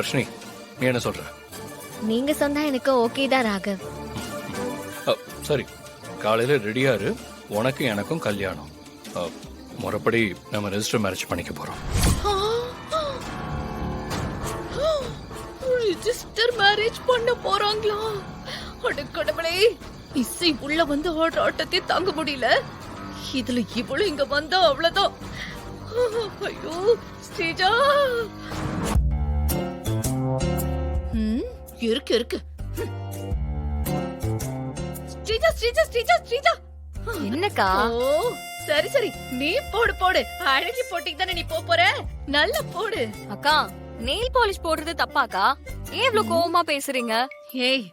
வர்ஷினி, நீ என்ன சொல்ற? நீங்க சொன்னா எனக்கு ஓகே தான் ராகவ். சரி, காலையில ரெடியா இரு. உனக்கும் எனக்கும் கல்யாணம். முறைப்படி நம்ம ரெஜிஸ்டர் மேரேஜ் பண்ணிக்க போறோம். ரெஜிஸ்டர் மேரேஜ் பண்ண போறாங்களா? அட கடவுளே, இசை உள்ள வந்து ஆடுற ஆட்டத்தை தாங்க முடியல. இதுல இவ்வளவு இங்க வந்தா அவ்வளவுதான். ஐயோ ஸ்ரீஜா. இருக்கு இருக்கு. ஸ்ரீஜா ஸ்ரீஜா ஸ்ரீஜா ஸ்ரீஜா. என்னக்கா? ஓ சரி சரி, நீ போடு போடு. அழகி போட்டிக்கு தானே நீ போற. நல்ல போடு. அக்கா, நெயில் பாலிஷ் போடுறது தப்பாக்கா? ஏன் இவ்ளோ கோவமா பேசுறீங்க? ஏய்,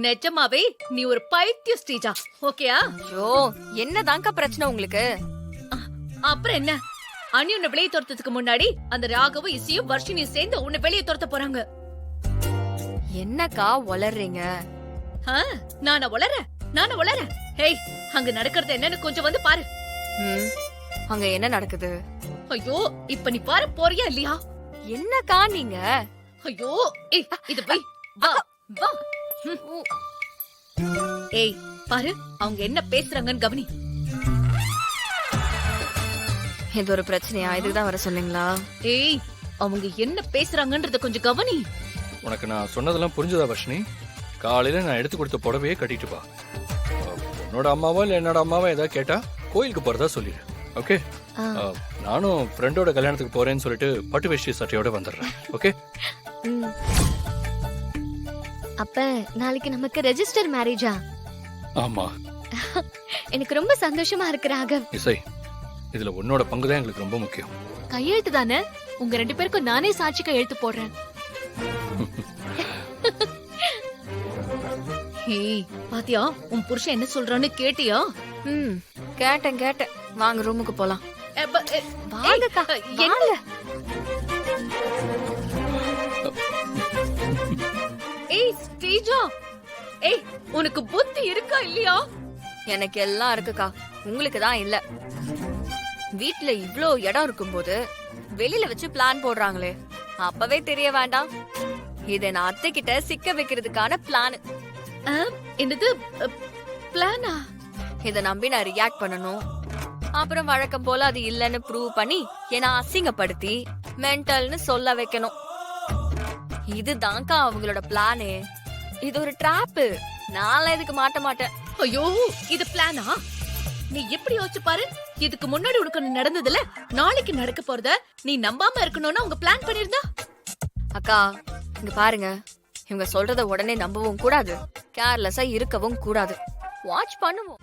நிஜமாவே நீ ஒரு பைத்தியம் ஸ்ரீஜா. ஓகேயா? ஐயோ, என்னதான்க்கா பிரச்சனை உங்களுக்கு? அப்புறம் என்ன? அனி உன்னை வெளியே துரத்துறதுக்கு முன்னாடி அந்த ராகவும் இசையும் வர்ஷினியும் சேர்ந்து உன்னை வெளியே துரத்த போறாங்க. என்னக்கா வளர்றீங்க? நானா வளர? ஹேய், அங்க நடக்கிறது என்னன்னு கொஞ்சம் வந்து பாரு. அங்க என்ன நடக்குது? ஐயோ, இப்ப நீ பாரு போறியா இல்லையா? என்னக்கா நீங்க? ஐயோ, ஏய் இது போய் வா வா. ஏய் பாரு, அவங்க என்ன பேசுறாங்கன்னு கவனி. இது ஒரு பிரச்சனையா? இதுதான் வர சொன்னீங்களா? ஏய், அவங்க என்ன பேசுறாங்கன்றத கொஞ்சம் கவனி. உனக்கு நான் சொன்னதெல்லாம் புரிஞ்சதா வர்ஷினி? காலையில நான் எடுத்து கொடுத்த புடவையே கட்டிட்டு வா. உன்னோட அம்மாவோ இல்ல என்னோட அம்மாவோ ஏதாவது கேட்டா கோயிலுக்கு போறதா சொல்லிடு. ஓகே? நானும் ஃப்ரெண்டோட கல்யாணத்துக்கு போறேன்னு சொல்லிட்டு பட்டு வேஷ்டி சட்டையோட வந்துடுறேன். ஓகே? அப்ப நாளைக்கு நமக்கு ரெஜிஸ்டர் மேரேஜா? ஆமா. எனக்கு ரொம்ப சந்தோஷமா இருக்கு ராகவ். இசை, இதுல உன்னோட பங்கு தான் எங்களுக்கு ரொம்ப முக்கியம். கையெழுத்து தானே? உங்க 2 பேருக்கும் நானே சாட்சி கையெழுத்து போடுறேன். ஏய் பாத்தியா, உன் புருஷன் என்ன சொல்றான்னு கேட்டியா? கேட்டேன். வாங்க ரூமுக்கு போலாம். வாங்கக்கா. என்ன? ஏய் ஸ்ரீஜா, ஏய் உனக்கு புத்தி இருக்கா இல்லையா? எனக்கு எல்லாம் இருக்குக்கா, உங்களுக்கு தான் இல்ல. வீட்ல இவ்ளோ இடம் இருக்கும்போது வெளியில வச்சு பிளான் போடுறாங்களே, அப்பவே தெரிய வேண்டாம்? இத நான் அத்தை கிட்ட சிக்க வைக்கிறதுக்கான பிளான். என்னது பிளானா? இத நம்பி நான் ரியாக்ட் பண்ணணும். அப்புறம் வழக்கம் போல அது இல்லன்னு ப்ரூவ் பண்ணி என்ன அசிங்கப்படுத்தி மென்டல்னு சொல்ல வைக்கணும். இதுதான்க்கா அவங்களோட பிளானே. இது ஒரு டிராப். நான்லாம் இதுக்கு மாட்ட மாட்டேன். ஐயோ, இது பிளானா? நீ எப்படி யோசிச்சு பாரு. இதுக்கு முன்னாடி உனக்கு நடந்ததுல நாளைக்கு நடக்க போறத நீ நம்பாம இருக்கணும்னு அவங்க பிளான் பண்ணிருந்தா? அக்கா இங்க பாருங்க, இவங்க சொல்றத உடனே நம்பவும் கூடாது, கேர்லெஸ்ஸா இருக்கவும் கூடாது. வாட்ச் பண்ணுவோம்.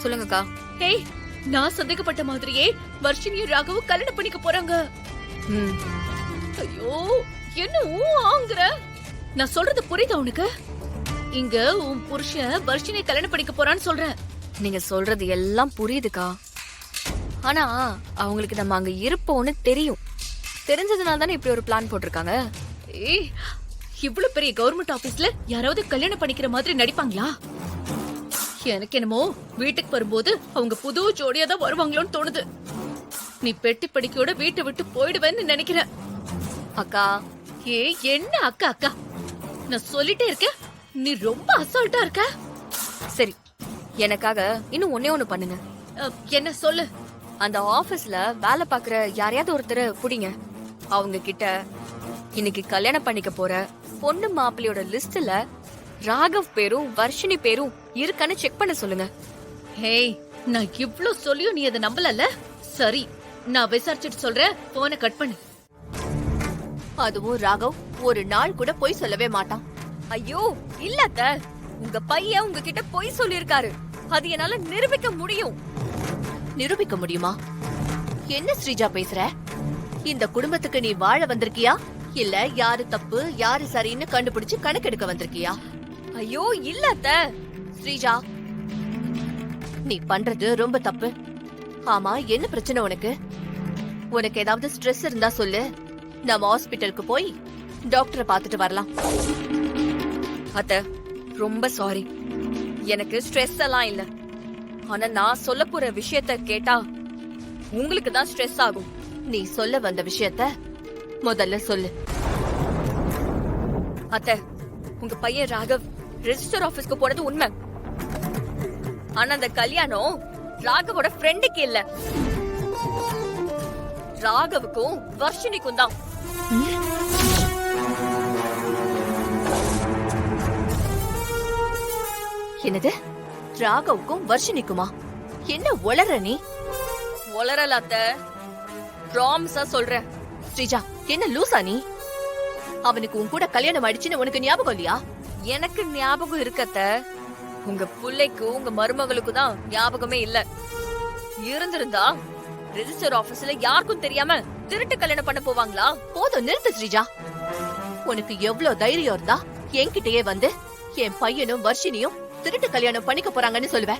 சொல்லுங்கக்கா. ஏய், நான் சந்தேகப்பட்ட மாதிரியே வர்ஷினியும் ராகவும் கல்யாணம் பண்ணிக்க போறாங்க. ஐயோ, என்ன ஆங்குற? நான் சொல்றது புரியுதா உனக்கு? இங்க உன் புருஷன் வர்ஷினியை கல்யாணம் பண்ணிக்க போறான்னு சொல்றேன். நீங்க சொல்றது எல்லாம் புரியுதுக்கா. ஆனா அவங்களுக்கு நம்ம அங்க இருப்போம்னு தெரியும். தெரிஞ்சதுனால தானே இப்படி ஒரு பிளான் போட்டிருக்காங்க. ஏய், இவ்வளவு பெரிய கவர்மெண்ட் ஆபீஸ்ல யாராவது கல்யாணம் பண்ணிக்கிற மாதிரி நடிப்பாங்களா? எனக்கு என்னமோ வீட்டுக்கு வரும்போது அவங்க புது ஜோடியா தான் வருவாங்களோன்னு தோணுது. நீ பெட்டி படிக்கையோட வீட்டை விட்டு போயிடுவேன்னு நினைக்கிறேன். அக்கா. ஏய், என்ன அக்கா அக்கா? நான் சொல்லிட்டே இருக்கேன், நீ ரொம்ப அசால்ட்டா இருக்க. சரி, எனக்காக இன்னும் ஒண்ணு பண்ணுங்க. என்ன சொல்லு? அந்த ஆபீஸ்ல வேலை பாக்குற யாரையாவது ஒருத்தர் புடிங்க. அவங்க கிட்ட இன்னைக்கு கல்யாணம் பண்ணிக்க போற பொண்ணு மாப்பிள்ளையோட லிஸ்ட்ல ராகவ் பேரும் வர்ஷினி பேரும் இருக்கான்னு செக் பண்ண சொல்லுங்க. ஹேய், நான் இவ்ளோ சொல்லியும் நீ அதை நம்பலல்ல? சரி, நான் விசாரிச்சுட்டு சொல்றேன். போனை கட் பண்ணு. அதுவும் ராகவ் ஒரு நாள் கூட பொய் சொல்லவே மாட்டான். ஐயோ இல்ல அத்தை, உங்க பையன் உங்ககிட்ட பொய் சொல்லிருக்காரு. அது என்னால நிரூபிக்க முடியும். நிரூபிக்க முடியுமா? என்ன ஸ்ரீஜா பேசுற? இந்த குடும்பத்துக்கு நீ வாழ வந்திருக்கியா, இல்ல யாரு தப்பு யாரு சரின்னு கண்டுபிடிச்சு கணக்கெடுக்க வந்திருக்கியா? ஐயோ இல்ல அத்தை. ஸ்ரீஜா, நீ பண்றது ரொம்ப தப்பு. ஆமா, என்ன பிரச்சனை உனக்கு? உனக்கு ஏதாவது ஸ்ட்ரெஸ் இருந்தா சொல்லு, நம்ம ஹாஸ்பிட்டலுக்கு போய் டாக்டரை பார்த்துட்டு வரலாம். அத்தை ரொம்ப சாரி, எனக்கு ஸ்ட்ரெஸ் எல்லாம் இல்ல. ஆனா நான் சொல்ல போற விஷயத்த கேட்டா உங்களுக்கு தான் ஸ்ட்ரெஸ் ஆகும். நீ சொல்ல வந்த விஷயத்த முதல்ல சொல்லு. அத்தை, உங்க பையன் ராகவ் ரெஜிஸ்டர் ஆபீஸ்க்கு போனது உண்மை. ஆனா அந்த கல்யாணம் ராகவோட ஃப்ரெண்டுக்கு இல்ல, ராகவுக்கும் வர்ஷினிக்கும் தான். என்னது? ராகவுக்கும் வர்ஷினிக்குமா? என்ன உளற நீ? ஒளரல அத்தை, ப்ராமிஸா சொல்றேன். ஸ்ரீஜா, என்ன லூசா நீ? அவனுக்கு உன் கூட கல்யாணம் ஆயிடுச்சுன்னு உனக்கு ஞாபகம் இல்லையா? எனக்கு ஞாபகம் இருக்கத்த, உங்க புள்ளைக்கும் உங்க மருமகளுக்கும் தான் ஞாபகமே இல்ல. இருந்திருந்தா ரெஜிஸ்டர் ஆபீஸ்ல யாருக்கும் தெரியாம திருட்டு கல்யாணம் பண்ண போவாங்களா? போதும், நிறுத்து ஸ்ரீஜா. உனக்கு எவ்வளவு தைரியம் இருந்தா என்கிட்டயே வந்து என் பையனும் வர்ஷினியும் திருட்டு கல்யாணம் பண்ணிக்க போறாங்கன்னு சொல்லுவ?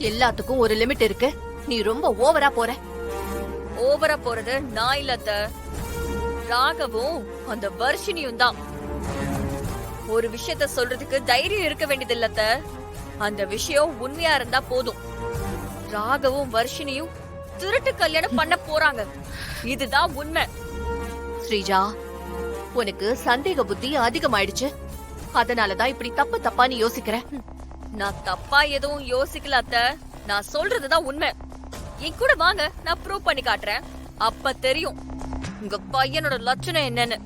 எல்லாத்துக்கும் ஒரு லிமிட் இருக்கு. நீ ரொம்ப ஓவரா போற. ஓவரா போறது நான் இல்லத்த, ராகவும் அந்த வர்ஷினியும் தான். ஒரு விஷயத்த சொல்றதுக்கு தைரியம் இருக்க வேண்டியது இல்லத்த, அந்த விஷயம் உண்மையா இருந்தா போதும். ராகவும் வர்ஷினியும் திருட்டு கல்யாணம் பண்ண போறாங்க, இதுதான் உண்மை. ஸ்ரீஜா, உனக்கு சந்தேக புத்தி அதிகமாயிடுச்சு. அதனாலதான் இப்படி தப்பு தப்பா நீ யோசிக்கிற. நான் தப்பா எதுவும் யோசிக்கல அத்த, நான் சொல்றதுதான் உண்மை. என் கூட வாங்க, நான் ப்ரூவ் பண்ணி காட்டுறேன். அப்ப தெரியும் உங்க பையனோட லட்சணம் என்னன்னு.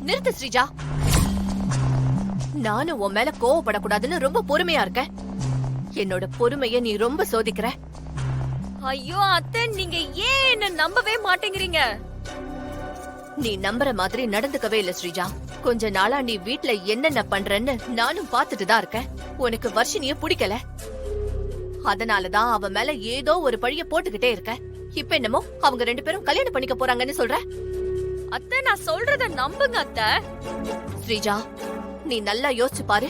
நிறுத்து ஸ்ரீஜா. நானும் உன் மேல கோவப்படக்கூடாதுன்னு ரொம்ப பொறுமையா இருக்கேன். என்னோட பொறுமைய நீ ரொம்ப சோதிக்கிற. ஐயோ அத்தை, நீங்க ஏன் என்ன நம்பவே மாட்டேங்கிறீங்க? நீ நம்புற மாதிரி நடந்துக்கவே இல்ல ஸ்ரீஜா. கொஞ்ச நாளா நீ வீட்ல என்னென்ன பண்றன்னு நானும் பாத்துட்டு தான் இருக்கேன். உனக்கு வர்ஷினிய பிடிக்கல, அதனாலதான் அவ மேல ஏதோ ஒரு பழிய போட்டுக்கிட்டே இருக்க. இப்ப என்னமோ அவங்க 2 பேரும் கல்யாணம் பண்ணிக்க போறாங்கன்னு சொல்ற. அத்தை, நான் சொல்றத நம்புங்க அத்தை. ஸ்ரீஜா, நீ நல்லா யோசிச்சு பாரு.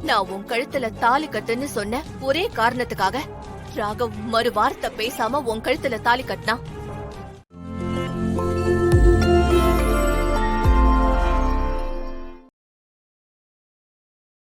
நான் உன் கழுத்துல தாலி கட்டுன்னு சொன்ன ஒரே காரணத்துக்காக ராகவ் மறு வார்த்தை பேசாம உன் கழுத்துல தாலி கட்டினா